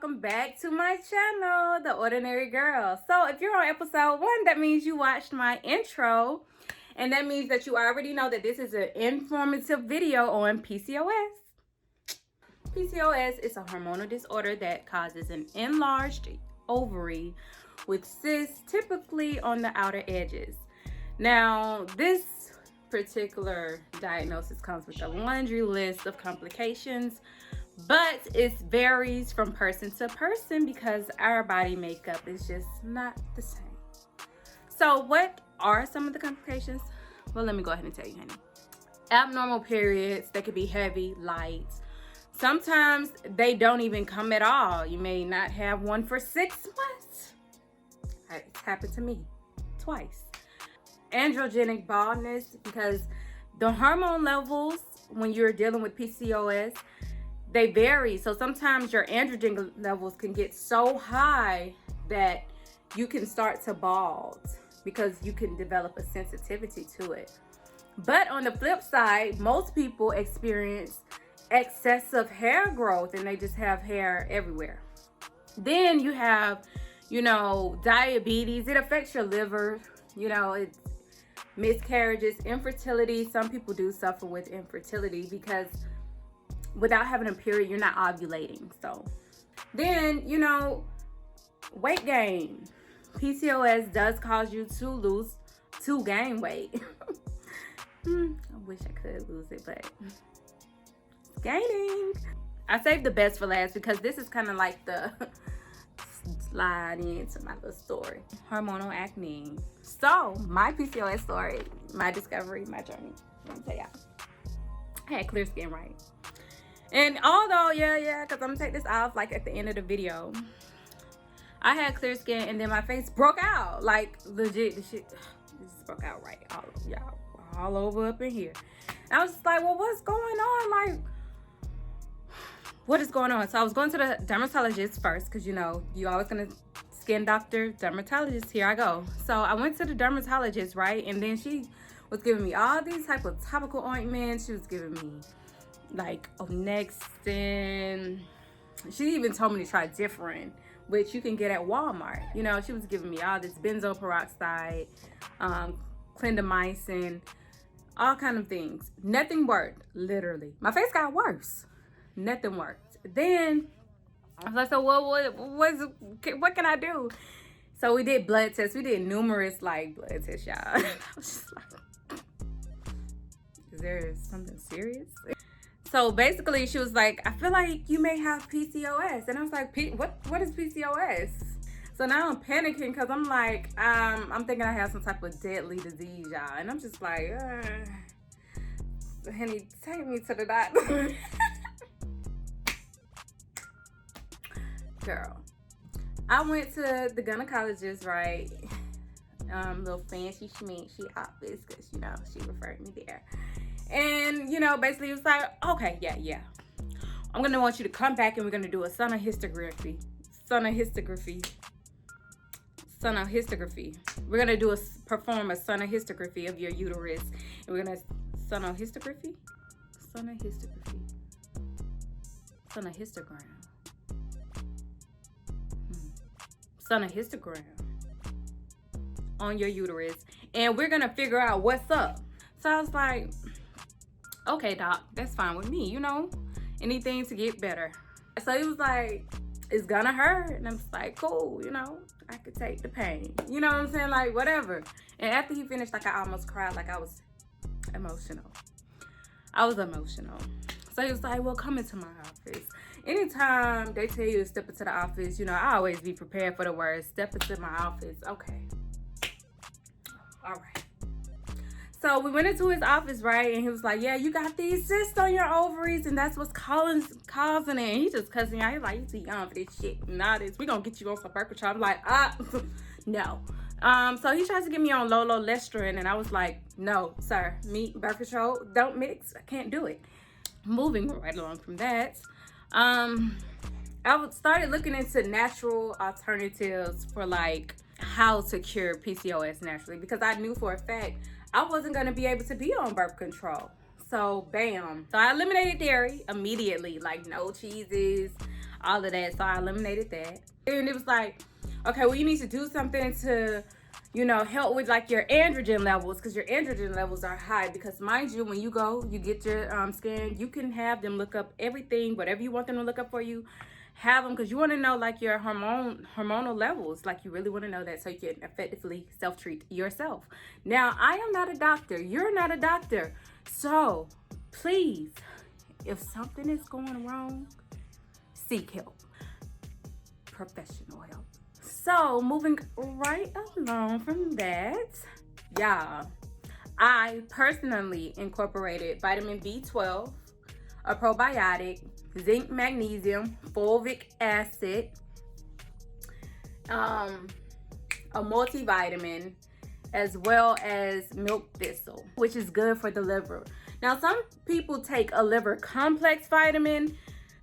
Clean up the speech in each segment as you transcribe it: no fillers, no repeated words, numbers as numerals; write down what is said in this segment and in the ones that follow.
welcome back to my channel, The Ordinary Girl. So if you're on episode 1, that means you watched my intro, and that means that you already know that this is an informative video on PCOS. PCOS is a hormonal disorder that causes an enlarged ovary with cysts typically on the outer edges. Now, this particular diagnosis comes with a laundry list of complications, but it varies from person to person because our body makeup is just not the same. So what are some of the complications? Well, let me go ahead and tell you, honey. Abnormal periods, they could be heavy, light. Sometimes they don't even come at all. You may not have one for 6 months. It's happened to me twice. Androgenic baldness, because the hormone levels when you're dealing with PCOS, they vary. So sometimes your androgen levels can get so high that you can start to bald because you can develop a sensitivity to it. But on the flip side, most people experience excessive hair growth and they just have hair everywhere. Then you have, diabetes. It affects your liver. It's miscarriages, infertility. Some people do suffer with infertility because without having a period, you're not ovulating. So then, weight gain. PCOS does cause you to gain weight. I wish I could lose it, but it's gaining. I saved the best for last because this is kind of like the slide into my little story. Hormonal acne. So my PCOS story, my discovery, my journey. Let me tell y'all. I had clear skin, right? And although, because I'm gonna take this off like at the end of the video. I had clear skin and then my face broke out. Like legit, the shit just broke out right all over up in here. And I was just like, well, what's going on? Like, what is going on? So I was going to the dermatologist first because you always gonna skin doctor, dermatologist, here I go. So I went to the dermatologist, right? And then she was giving me all these type of topical ointments. She was giving me like Onexin. She even told me to try different, which you can get at Walmart. She was giving me all this benzoyl peroxide, clindamycin, all kind of things. Nothing worked, literally. My face got worse. Nothing worked. Then I was like, so what can I do? So we did blood tests. We did numerous blood tests, y'all. I was just like, is there something serious? So basically she was like, I feel like you may have PCOS. And I was like, what is PCOS? So now I'm panicking because I'm like, I'm thinking I have some type of deadly disease, y'all. And I'm just like, honey, take me to the doctor. Girl, I went to the gynecologist, right? Little fancy schmancy office because, she referred me there. And, basically it was like, okay, yeah. I'm going to want you to come back and we're going to do a sonography. We're going to perform a sonography of your uterus. And we're going to sonohysterogram. Sonohysterogram on your uterus. And we're going to figure out what's up. So I was like, okay, doc, that's fine with me, anything to get better. So he was like, it's gonna hurt. And I'm just like, cool, I could take the pain. You know what I'm saying? Like, whatever. And after he finished, I almost cried. I was emotional. So he was like, well, come into my office. Anytime they tell you to step into the office, I always be prepared for the words, step into my office. Okay. All right. So we went into his office, right? And he was like, yeah, you got these cysts on your ovaries and that's what's causing it. And he just cussing me out. He's like, you too young for this shit and all this. We gonna get you on some birth control. I'm like, no. So he tries to get me on low lestrin. And I was like, no, sir, me, birth control, don't mix. I can't do it. Moving right along from that. I started looking into natural alternatives for how to cure PCOS naturally because I knew for a fact I wasn't going to be able to be on birth control. So bam. So I eliminated dairy immediately, no cheeses, all of that. So I eliminated that. And it was like, okay, well, you need to do something to, you know, help with like your androgen levels, because your androgen levels are high. Because mind you, when you go, you get your scan, you can have them look up everything, whatever you want them to look up for you, have them, because you want to know like your hormonal levels. Like you really want to know that, so you can effectively self-treat yourself. Now, I am not a doctor. You're not a doctor. So please, if something is going wrong, seek help, professional help. So moving right along from that, y'all, I personally incorporated vitamin B12, a probiotic, zinc, magnesium, fulvic acid, a multivitamin, as well as milk thistle, which is good for the liver. Now, some people take a liver complex vitamin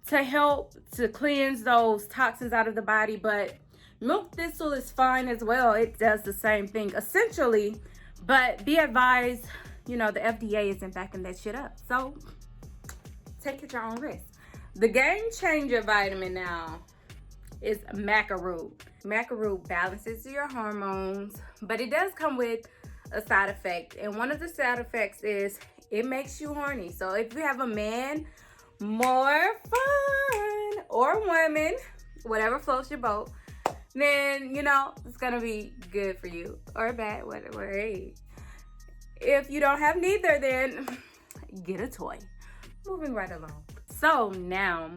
to help to cleanse those toxins out of the body, but milk thistle is fine as well. It does the same thing essentially, but be advised, you know, the FDA isn't backing that shit up. So take it at your own risk. The game changer vitamin now is macaroon. Macaroon balances your hormones, but it does come with a side effect. And one of the side effects is it makes you horny. So if you have a man, more fun, or woman, whatever floats your boat, then, you know, it's gonna be good for you, or bad, whatever. Hey, if you don't have neither, then get a toy. Moving right along. So now,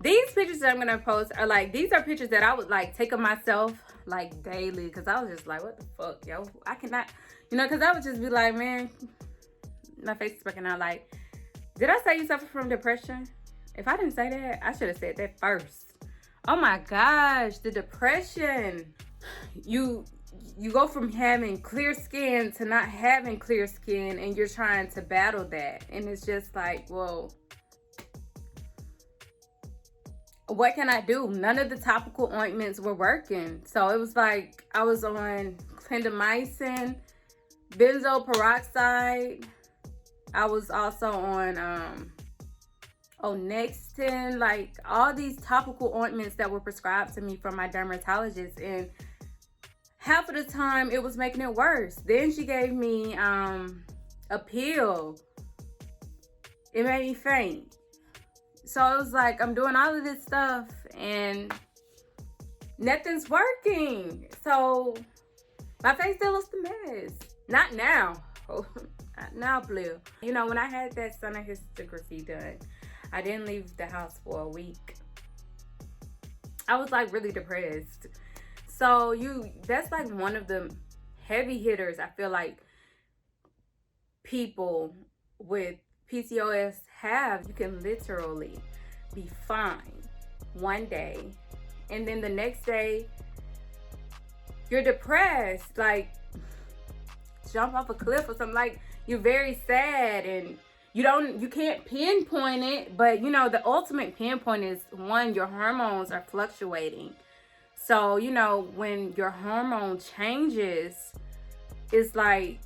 these pictures that I'm gonna post are like, these are pictures that I would like take of myself like daily, because I was just like, what the fuck, yo? I cannot, you know, because I would just be like, man, my face is breaking out. Like, did I say you suffer from depression? If I didn't say that, I should have said that first. Oh my gosh, the depression. You go from having clear skin to not having clear skin, and you're trying to battle that. And it's just like, well, what can I do? None of the topical ointments were working. So it was like I was on clindamycin, benzoyl peroxide. I was also on Onextin, like all these topical ointments that were prescribed to me from my dermatologist, and half of the time it was making it worse. Then she gave me a pill. It made me faint. So it was like, I'm doing all of this stuff and nothing's working. So my face still looks a mess. Not now. Not now, blue. You know, when I had that sonography done, I didn't leave the house for a week. I was like really depressed. So that's like one of the heavy hitters. I feel like people with PCOS have. You can literally be fine one day, and then the next day you're depressed, like jump off a cliff or something. Like you're very sad, and you can't pinpoint it, but you know the ultimate pinpoint is, one, your hormones are fluctuating. So you know when your hormone changes, it's like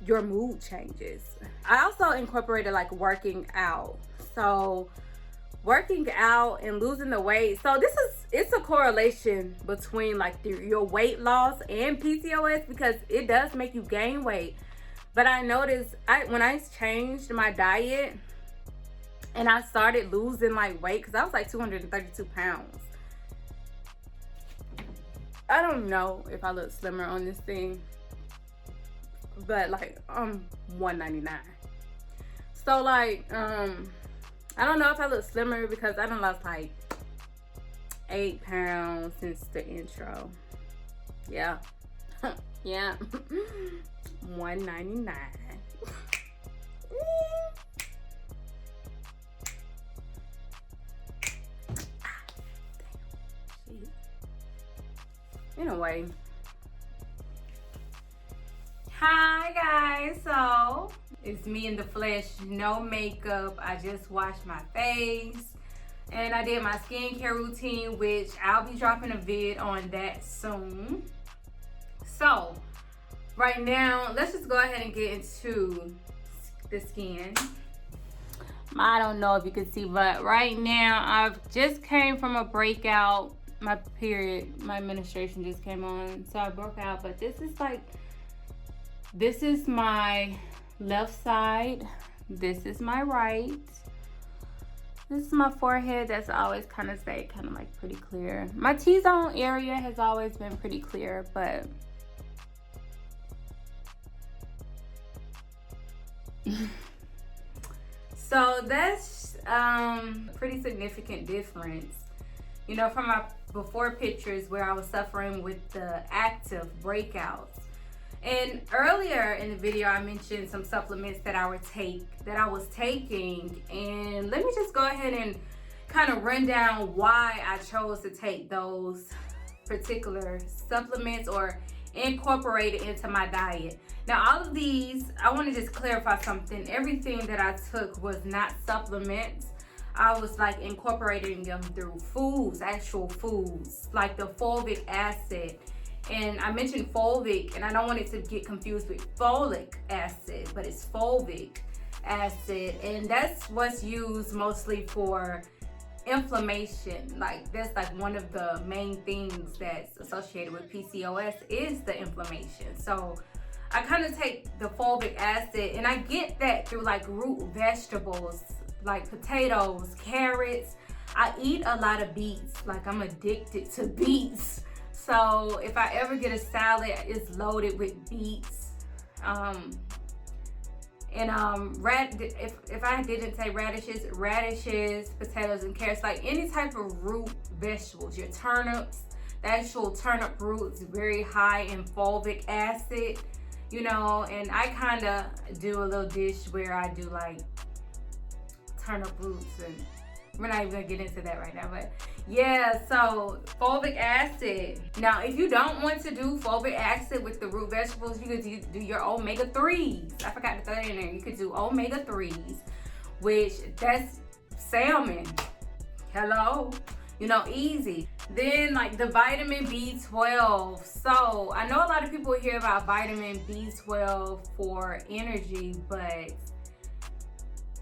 your mood changes. I also incorporated like working out. So working out and losing the weight. So it's a correlation between like your weight loss and PCOS, because it does make you gain weight. But I noticed when I changed my diet and I started losing like weight, because I was like 232 pounds. I don't know if I look slimmer on this thing, but like I'm 199. So like I don't know if I look slimmer because I done lost like 8 pounds since the intro. Yeah. Yeah. 199. Anyway, hi guys, so it's me in the flesh, no makeup. I just washed my face and I did my skincare routine, which I'll be dropping a vid on that soon. So right now, let's just go ahead and get into the skin. I don't know if you can see, but right now I've just came from a breakout. My period, my menstruation just came on, so I broke out. But this is my left side. This is my right. This is my forehead. That's always kind of stayed kind of like pretty clear. My T-zone area has always been pretty clear, but so that's pretty significant difference, you know, from my before pictures where I was suffering with the active breakouts. And earlier in the video I mentioned some supplements that I was taking, and let me just go ahead and kind of run down why I chose to take those particular supplements or incorporate it into my diet. Now, all of these, I want to just clarify something. Everything that I took was not supplements. I was like incorporating them through foods, actual foods, like the fulvic acid. And I mentioned fulvic, and I don't want it to get confused with folic acid, but it's fulvic acid. And that's what's used mostly for inflammation. Like that's like one of the main things that's associated with PCOS is the inflammation. So I kind of take the fulvic acid, and I get that through like root vegetables like potatoes, carrots. I eat a lot of beets. Like I'm addicted to beets. So if I ever get a salad, it's loaded with beets. If I didn't say radishes, potatoes, and carrots, like any type of root vegetables, your turnips, the actual turnip root is very high in fulvic acid, you know, and I kind of do a little dish where I do like turnip roots, and we're not even gonna get into that right now, but yeah, so fulvic acid. Now, if you don't want to do fulvic acid with the root vegetables, you could do your omega-3s. I forgot to throw that in there. You could do omega-3s, which that's salmon. Hello? You know, easy. Then like the vitamin B12. So I know a lot of people hear about vitamin B12 for energy, but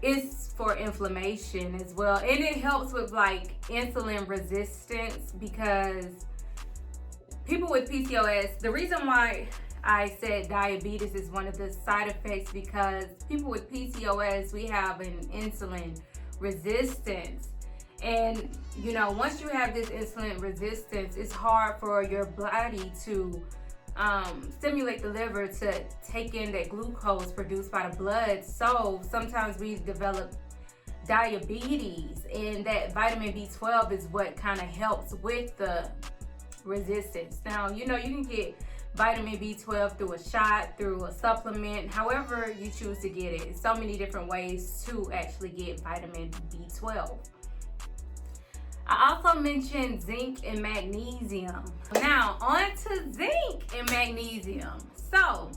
it's for inflammation as well, and it helps with like insulin resistance, because people with PCOS, the reason why I said diabetes is one of the side effects, because people with PCOS, we have an insulin resistance. And you know, once you have this insulin resistance, it's hard for your body to stimulate the liver to take in that glucose produced by the blood. So sometimes we develop diabetes, and that vitamin B12 is what kind of helps with the resistance. Now, you know, you can get vitamin B12 through a shot, through a supplement, however you choose to get it. So many different ways to actually get vitamin B12. I also mentioned zinc and magnesium. Now, on to zinc and magnesium. So,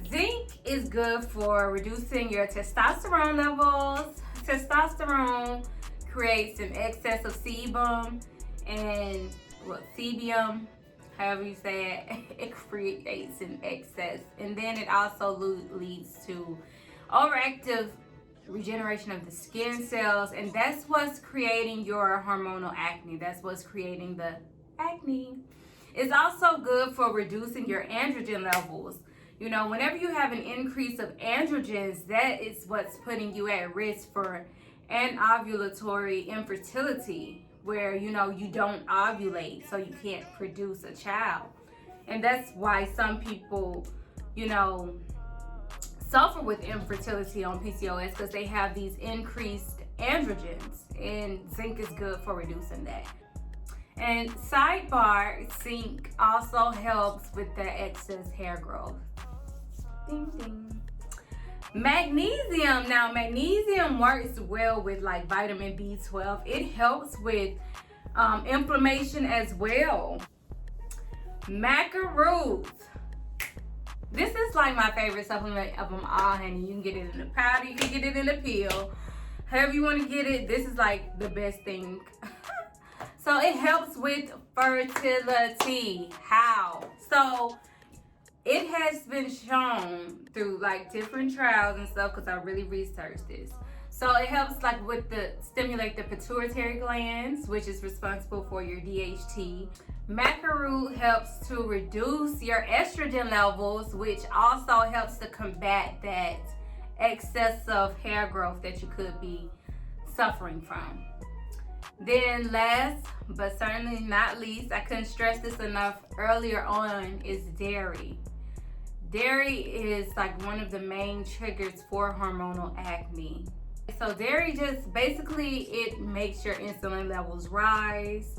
zinc is good for reducing your testosterone levels. Testosterone creates an excess of sebum and sebum, however you say it, it creates an excess. And then it also leads to overactive regeneration of the skin cells, and that's what's creating your hormonal acne. That's what's creating the acne. It's also good for reducing your androgen levels. You know, whenever you have an increase of androgens, that is what's putting you at risk for anovulatory infertility, where, you know, you don't ovulate, so you can't produce a child. And that's why some people, you know, suffer with infertility on PCOS, because they have these increased androgens, and zinc is good for reducing that. And sidebar, zinc also helps with the excess hair growth. Ding ding. Magnesium. Now, magnesium works well with like vitamin B12. It helps with inflammation as well. Maca roots. This is like my favorite supplement of them all, honey. You can get it in the powder, you can get it in the pill. However you want to get it, this is like the best thing. So it helps with fertility. How? So it has been shown through like different trials and stuff, because I really researched this. So it helps like with the stimulate the pituitary glands, which is responsible for your DHT. Macaroon helps to reduce your estrogen levels, which also helps to combat that excessive hair growth that you could be suffering from. Then last but certainly not least, I couldn't stress this enough earlier on, is dairy. Dairy is like one of the main triggers for hormonal acne. So dairy just basically, it makes your insulin levels rise.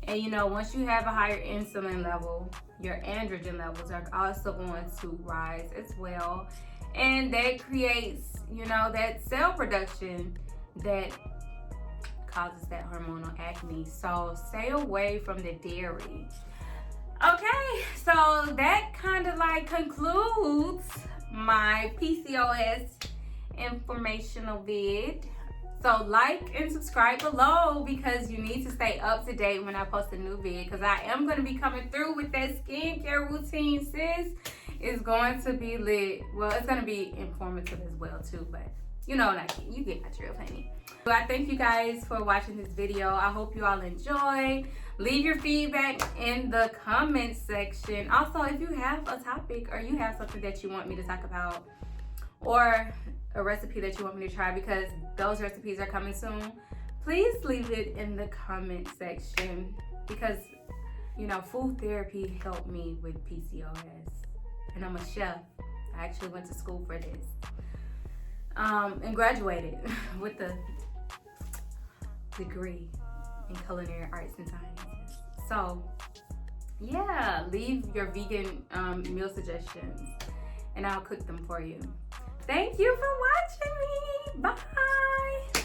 And you know, once you have a higher insulin level, your androgen levels are also going to rise as well. And that creates, you know, that cell production that causes that hormonal acne. So stay away from the dairy. Okay, so that kind of like concludes my PCOS informational vid. So like and subscribe below because you need to stay up to date when I post a new vid, because I am going to be coming through with that skincare routine, sis. It's going to be lit. Well, it's going to be informative as well too, but you know, like, you get my drill, honey. So I thank you guys for watching this video. I hope you all enjoy. Leave your feedback in the comment section. Also, if you have a topic or you have something that you want me to talk about, or a recipe that you want me to try, because those recipes are coming soon, please leave it in the comment section, because you know, food therapy helped me with PCOS, and I'm a chef. I actually went to school for this, and graduated with a degree in culinary arts and sciences. So yeah, leave your vegan meal suggestions and I'll cook them for you. Thank you for watching me. Bye.